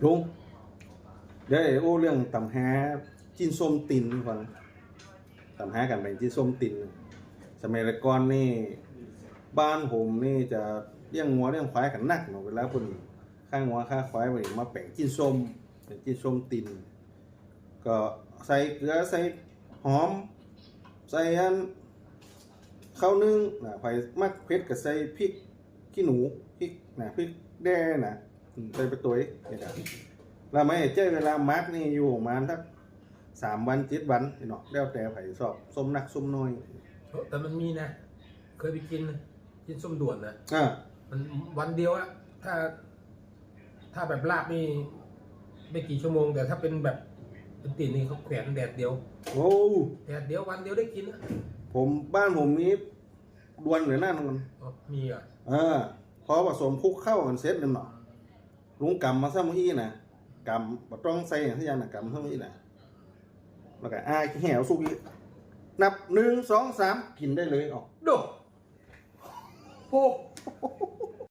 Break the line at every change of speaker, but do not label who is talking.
ลุงเดี๋ยวโอ้เรื่องตำแฮจิ้นส้มตินก่อนตำแฮกันเป็นจิ้นส้มตินสมัยก่อนนี่บ้านผมนี่จะเลี้ยงงัวเลี้ยงควายกันนักเนาะเวลาคนข้างงัวข้างควายไปมาแป่งจิ้นส้มเป็นจิ้นส้มตินก็ใส่เกลือใส่หอมใส่อันข้าวนึ่งนะไฟมักเผ็ดกับใส่พริกขี้หนูพริกนะพริกแดงนะใส่ไปตัวนี่นะเราไม่เจ้เวลามักนี่อยู่ประมาณสัก3 วัน7 วันเนาะแล้วแต่ไผ่ชอบส้มนักส้มน้อย
แต่มันมีนะเคยไปกินส้มด่วนนะ
อ่า
มันวันเดียวอะถ้าแบบลาบนี่ไม่กี่ชั่วโมงแต่ถ้าเป็นแบบเป็นติ่นนี่เขาแขวนแดดเดียว
โอ้
แดดเดียววันเดียวได้กินนะ
ผมบ้านผมนี้ดวนหรือนั่นมัน
มีอ่ะ
พอผสมคลุกเข้ากันเสร็จเลยเนาะลุงกำมาซ้ำอี้นะกำแบบต้องใส่อย่างที่ยันนะกำซ้ำอี้นะแล้วก็แหวสุกี้นับ1 2 3กินได้เลยออก
โดโอ้